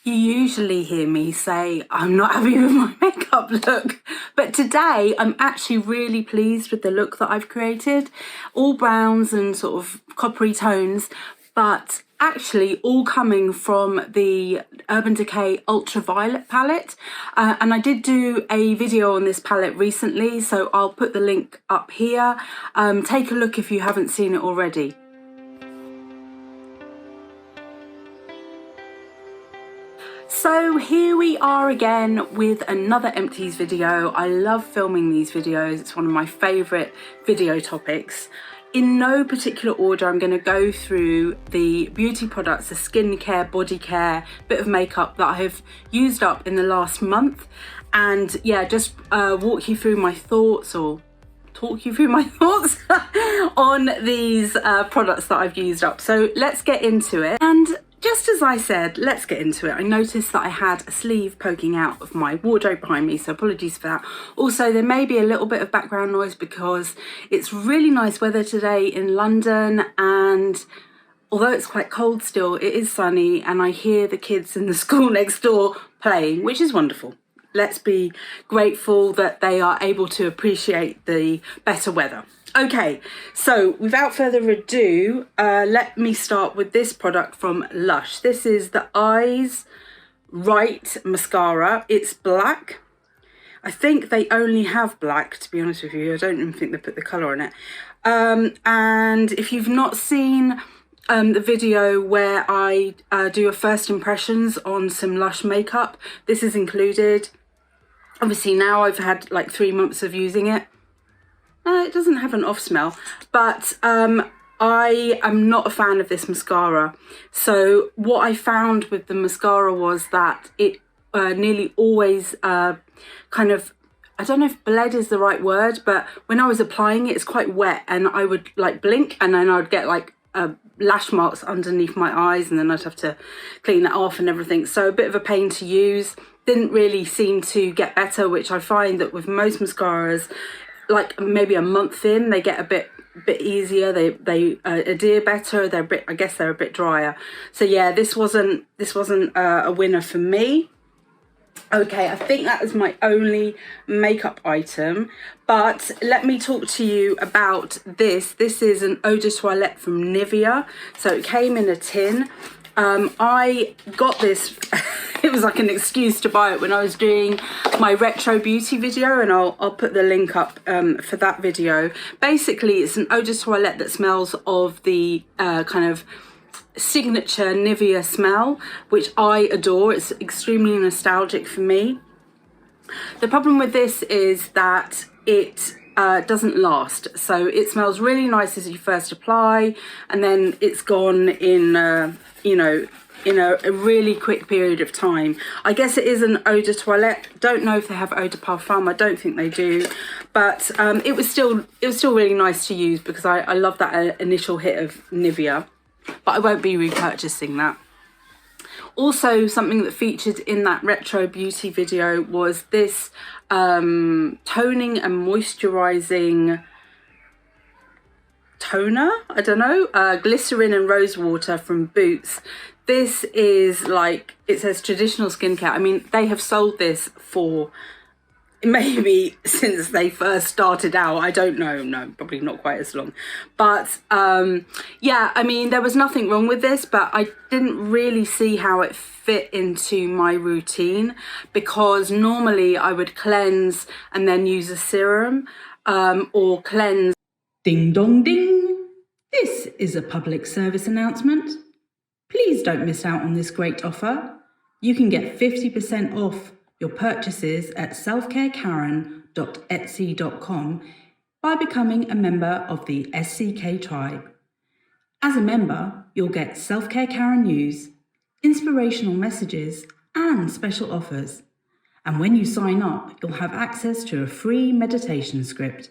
You usually hear me say I'm not happy with my makeup look, but today I'm actually really pleased with the look that I've created. All browns and sort of coppery tones, but actually all coming from the Urban Decay Ultraviolet palette. And I did do a video on this palette recently, so I'll put the link up here. Take a look if you haven't seen it already. So here we are again with another empties video. I love filming these videos. It's one of my favourite video topics. In no particular order, I'm going to go through the beauty products, the skincare, body care, bit of makeup that I have used up in the last month. And yeah, just walk you through my thoughts or talk you through my thoughts on these products that I've used up. So let's get into it. And just as I said, let's get into it. I noticed that I had a sleeve poking out of my wardrobe behind me, so apologies for that. Also, there may be a little bit of background noise because it's really nice weather today in London, and although it's quite cold still, it is sunny, and I hear the kids in the school next door playing, which is wonderful. Let's be grateful that they are able to appreciate the better weather. Okay, so without further ado, let me start with this product from Lush. This is the Eyes Right mascara. It's black. I think they only have black, to be honest with you. I don't even think they put the colour on it. And if you've not seen the video where I do a first impressions on some Lush makeup, this is included. Obviously now I've had like 3 months of using it. It doesn't have an off smell, but I am not a fan of this mascara. So what I found with the mascara was that it nearly always kind of, I don't know if bled is the right word, but when I was applying it, it's quite wet, and I would like blink and then I'd get like lash marks underneath my eyes, and then I'd have to clean that off and everything. So a bit of a pain to use. Didn't really seem to get better, which I find that with most mascaras, like maybe a month in, they get a bit easier. They adhere better. They're a bit, I guess they're a bit drier. So yeah, this wasn't a winner for me. Okay, I think that is my only makeup item, but let me talk to you about this. This is an eau de toilette from Nivea. So it came in a tin. I got this, it was like an excuse to buy it when I was doing my retro beauty video, and I'll put the link up for that video. Basically, it's an eau de toilette that smells of the kind of signature Nivea smell, which I adore. It's extremely nostalgic for me. The problem with this is that it doesn't last. So it smells really nice as you first apply, and then it's gone in you know, in a really quick period of time. I guess it is an eau de toilette. Don't know if they have eau de parfum. I don't think they do, but it was still really nice to use because I love that initial hit of Nivea, but I won't be repurchasing that. Also, something that featured in that retro beauty video was this toning and moisturizing toner, I don't know, glycerin and rose water from Boots. This is like, it says traditional skincare. I mean, they have sold this for maybe since they first started out. I don't know, no, probably not quite as long, but yeah, I mean, there was nothing wrong with this, but I didn't really see how it fit into my routine, because normally I would cleanse and then use a serum, or cleanse. Ding dong ding! This is a public service announcement. Please don't miss out on this great offer. You can get 50% off your purchases at selfcarekaren.etsy.com by becoming a member of the SCK tribe. As a member, you'll get Selfcare Karen news, inspirational messages, and special offers. And when you sign up, you'll have access to a free meditation script,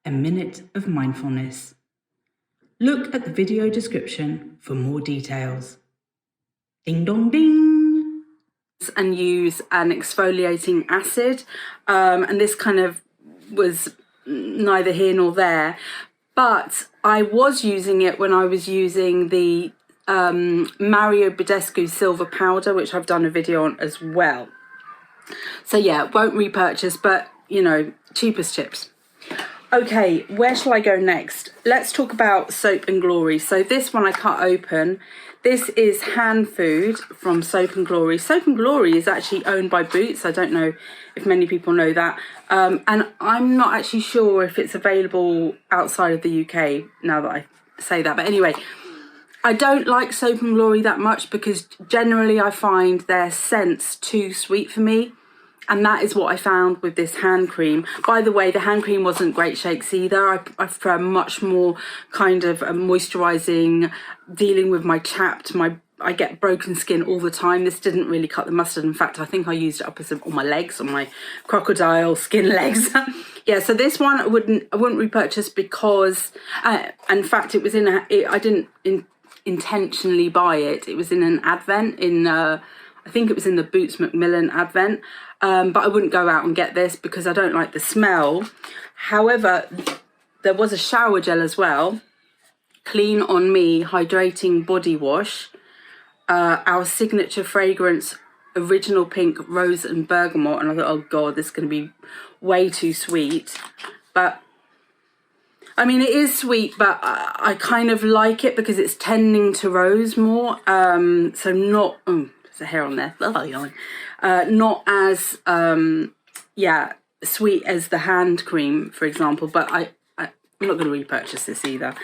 a minute of mindfulness. Look at the video description for more details. Ding dong ding! And use an exfoliating acid, and this kind of was neither here nor there, but I was using it when I was using the Mario Badescu Silver Powder, which I've done a video on as well. So yeah, won't repurchase, but you know, cheap as chips. Okay, where shall I go next? Let's talk about Soap and Glory. So this one I cut open. This is hand food from Soap and Glory. Soap and Glory is actually owned by Boots. I don't know if many people know that. And I'm not actually sure if it's available outside of the UK now that I say that. But anyway, I don't like Soap and Glory that much because generally I find their scents too sweet for me. And that is what I found with this hand cream. By the way, the hand cream wasn't great shakes either. I prefer much more kind of moisturising, dealing with my chapped, I get broken skin all the time. This didn't really cut the mustard. In fact, I think I used it up on my legs, on my crocodile skin legs. Yeah, so this one I wouldn't repurchase because, in fact, it was in I didn't intentionally buy it. It was in an advent I think it was in the Boots Macmillan advent. But I wouldn't go out and get this because I don't like the smell. However, there was a shower gel as well. Clean on Me Hydrating Body Wash. Our signature fragrance, Original Pink, Rose and Bergamot. And I thought, oh God, this is going to be way too sweet. But, I mean, it is sweet, but I kind of like it because it's tending to rose more. So not... there's a hair on there. Not as yeah, sweet as the hand cream, for example, but I'm not going to repurchase this either.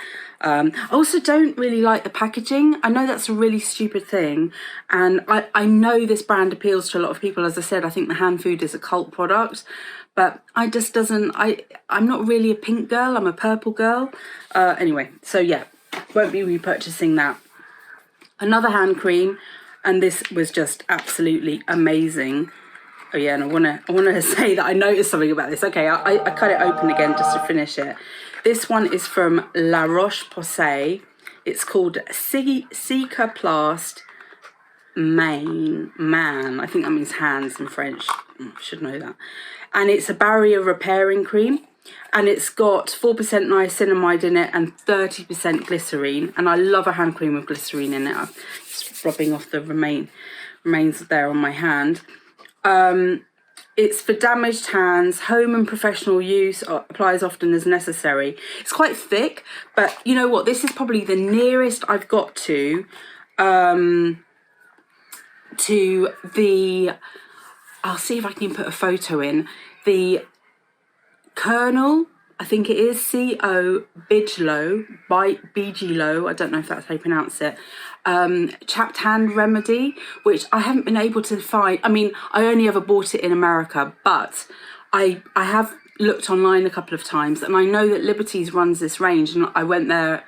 I also don't really like the packaging. I know that's a really stupid thing, and I know this brand appeals to a lot of people. As I said, I think the hand food is a cult product, but I'm not really a pink girl. I'm a purple girl. Anyway, so yeah, won't be repurchasing that. Another hand cream. And this was just absolutely amazing. Oh yeah, and I wanna say that I noticed something about this. Okay, I cut it open again just to finish it. This one is from La Roche-Posay. It's called Cicaplast Man. I think that means hands in French. I should know that. And it's a barrier repairing cream. And it's got 4% niacinamide in it and 30% glycerine. And I love a hand cream with glycerine in it. I'm just rubbing off the remains there on my hand. It's for damaged hands, home and professional use, apply as often as necessary. It's quite thick, but you know what? This is probably the nearest I've got to the... I'll see if I can put a photo in. The Colonel, I think it is C.O. Bigelow, I don't know if that's how you pronounce it, chapped hand remedy, which I haven't been able to find. I mean, I only ever bought it in America, but I have looked online a couple of times, and I know that Liberty's runs this range, and I went there,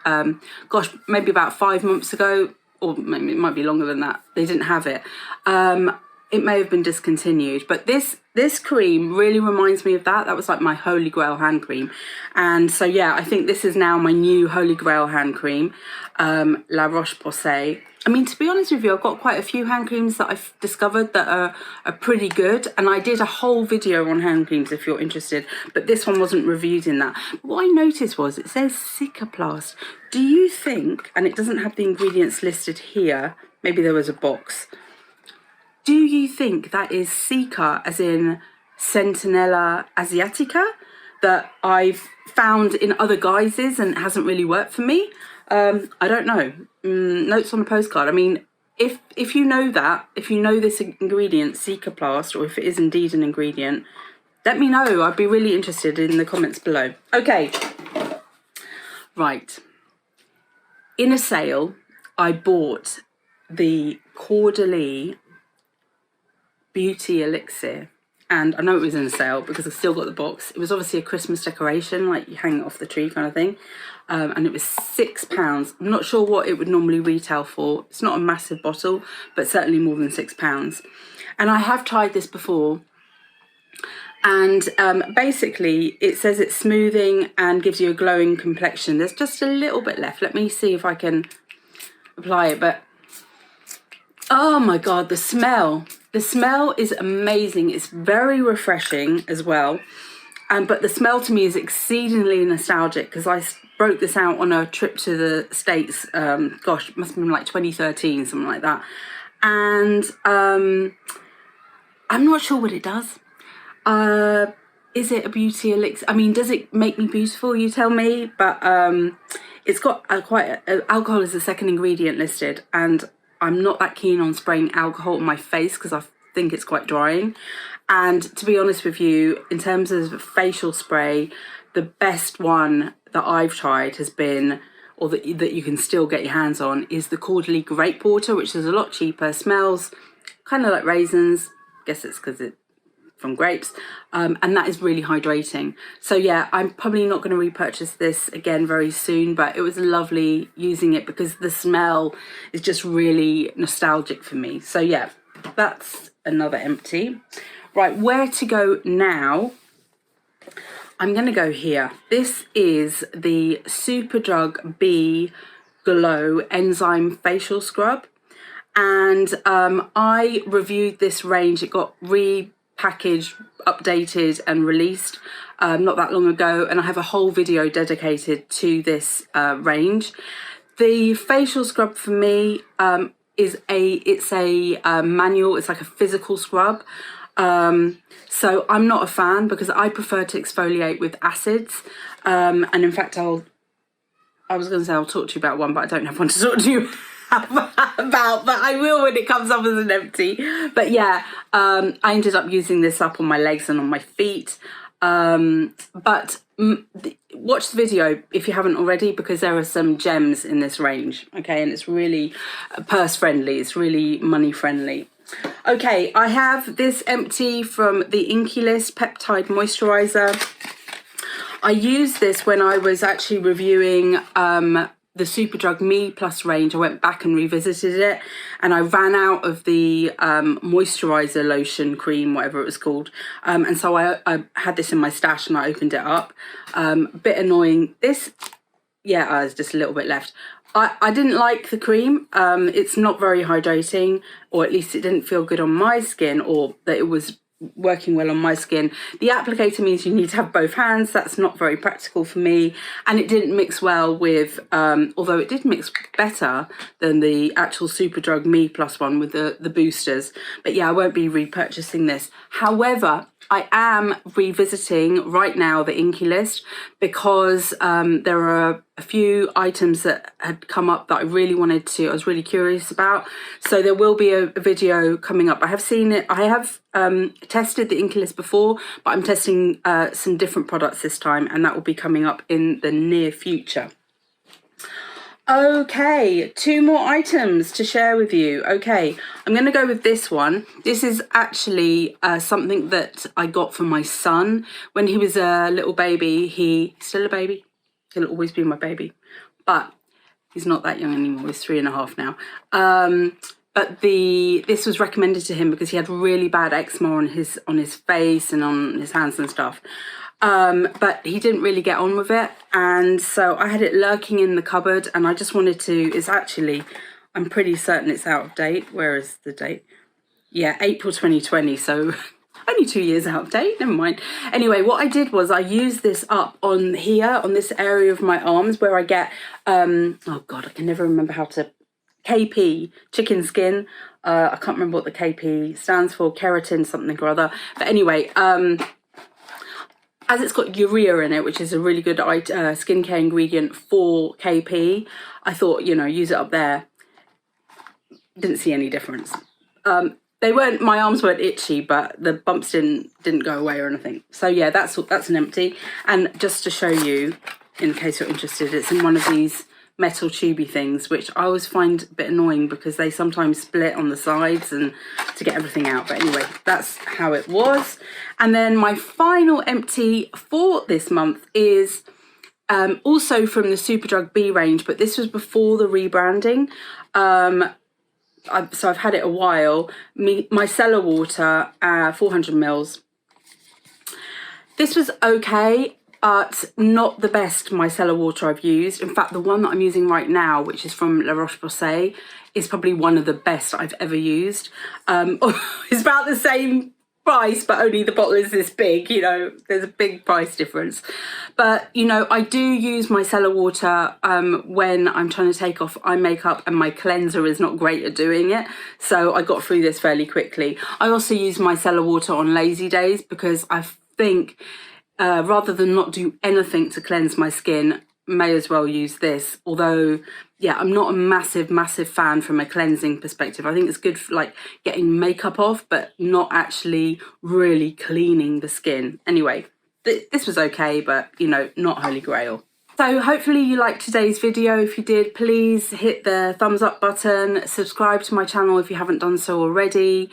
gosh, maybe about 5 months ago, or maybe it might be longer than that. They didn't have it. It may have been discontinued, but this cream really reminds me of that. That was like my holy grail hand cream. And so, yeah, I think this is now my new holy grail hand cream, La Roche-Posay. I mean, to be honest with you, I've got quite a few hand creams that I've discovered that are pretty good. And I did a whole video on hand creams if you're interested, but this one wasn't reviewed in that. But what I noticed was it says Cicaplast. Do you think, and it doesn't have the ingredients listed here, maybe there was a box. Do you think that is Cica, as in Centinella asiatica, that I've found in other guises and it hasn't really worked for me? I don't know. Notes on a postcard. I mean, if you know that, if you know this ingredient, Cicaplast, or if it is indeed an ingredient, let me know. I'd be really interested in the comments below. Okay. Right. In a sale, I bought the Caudalie Beauty Elixir, and I know it was in a sale because I've still got the box. It was obviously a Christmas decoration, like you hang it off the tree kind of thing, and it was £6. I'm not sure what it would normally retail for. It's not a massive bottle, but certainly more than £6. And I have tried this before, and basically it says it's smoothing and gives you a glowing complexion. There's just a little bit left. Let me see if I can apply it, but oh my God, the smell. The smell is amazing. It's very refreshing as well. But the smell to me is exceedingly nostalgic because I broke this out on a trip to the States. Gosh, it must have been like 2013, something like that. And I'm not sure what it does. Is it a beauty elixir? I mean, does it make me beautiful? You tell me. But it's got alcohol is the second ingredient listed, and I'm not that keen on spraying alcohol on my face because I think it's quite drying. And to be honest with you, in terms of facial spray, the best one that I've tried has been, or that you can still get your hands on, is the Cordially Grape Water, which is a lot cheaper, smells kind of like raisins. Guess it's because it's from grapes, and that is really hydrating. So yeah, I'm probably not going to repurchase this again very soon, but it was lovely using it because the smell is just really nostalgic for me. So yeah, that's another empty. Right, where to go now? I'm going to go here. This is the Superdrug B Glow Enzyme Facial Scrub, and I reviewed this range. It got repackaged, updated and released not that long ago, and I have a whole video dedicated to this range. The facial scrub for me is a manual. It's like a physical scrub. So I'm not a fan because I prefer to exfoliate with acids. And in fact, I was going to say I'll talk to you about one, but I don't have one to talk to you about, but I will when it comes up as an empty. But yeah, I ended up using this up on my legs and on my feet. But watch the video if you haven't already, because there are some gems in this range. Okay, and it's really purse friendly. It's really money friendly. Okay, I have this empty from the Inky List Peptide Moisturiser. I used this when I was actually reviewing the Superdrug Me Plus range. I went back and revisited it, and I ran out of the moisturiser lotion cream, whatever it was called, and so I had this in my stash and I opened it up. Bit annoying. This, yeah, there's just a little bit left. I didn't like the cream. It's not very hydrating, or at least it didn't feel good on my skin, or that it was working well on my skin. The applicator means you need to have both hands. That's not very practical for me, and it didn't mix well with, although it did mix better than the actual Superdrug Me Plus one with the boosters. But yeah, I won't be repurchasing this. However, I am revisiting right now the Inky List because there are a few items that had come up that I was really curious about. So there will be a video coming up. I have seen it, I have tested the Inky List before, but I'm testing some different products this time, and that will be coming up in the near future. Okay, 2 more items to share with you. Okay, I'm going to go with this one. This is actually something that I got for my son when he was a little baby. He's still a baby. He'll always be my baby, but he's not that young anymore. He's 3.5 now. But this was recommended to him because he had really bad eczema on his face and on his hands and stuff. But he didn't really get on with it, and so I had it lurking in the cupboard, and I just wanted to, I'm pretty certain it's out of date. Where is the date? Yeah, April 2020, so only 2 years out of date, never mind. Anyway, what I did was I used this up on here, on this area of my arms where I get, oh God, I can never remember how to, KP, chicken skin. I can't remember what the KP stands for, keratin something or other. But anyway, as it's got urea in it, which is a really good skincare ingredient for KP, I thought, use it up there. Didn't see any difference. My arms weren't itchy, but the bumps didn't go away or anything. So yeah, that's an empty. And just to show you, in case you're interested, it's in one of these metal tubey things, which I always find a bit annoying because they sometimes split on the sides and to get everything out. But anyway, that's how it was. And then my final empty for this month is also from the Superdrug B range, but this was before the rebranding. So I've had it a while. Micellar water, 400 mils. This was okay, but not the best micellar water I've used. In fact, the one that I'm using right now, which is from Roche-Posay, is probably one of the best I've ever used. It's about the same price, but only the bottle is this big, you know, there's a big price difference. But, you know, I do use micellar water when I'm trying to take off eye makeup and my cleanser is not great at doing it. So I got through this fairly quickly. I also use micellar water on lazy days because I think rather than not do anything to cleanse my skin, may as well use this. Although, yeah, I'm not a massive fan from a cleansing perspective. I think it's good for like getting makeup off, but not actually really cleaning the skin. Anyway, this was okay, but you know, not holy grail. So hopefully you liked today's video. If you did, please hit the thumbs up button, subscribe to my channel if you haven't done so already.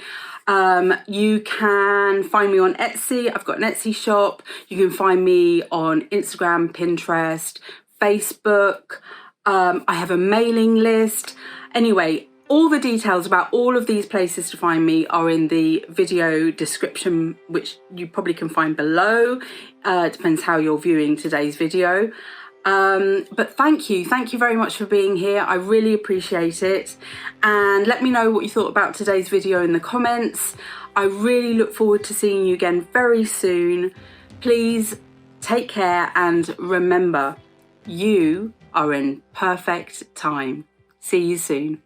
You can find me on Etsy. I've got an Etsy shop. You can find me on Instagram, Pinterest, Facebook. I have a mailing list. Anyway, all the details about all of these places to find me are in the video description, which you probably can find below. Depends how you're viewing today's video. But thank you very much for being here. I really appreciate it. And let me know what you thought about today's video in the comments. I really look forward to seeing you again very soon. Please take care and remember, you are in perfect time. See you soon.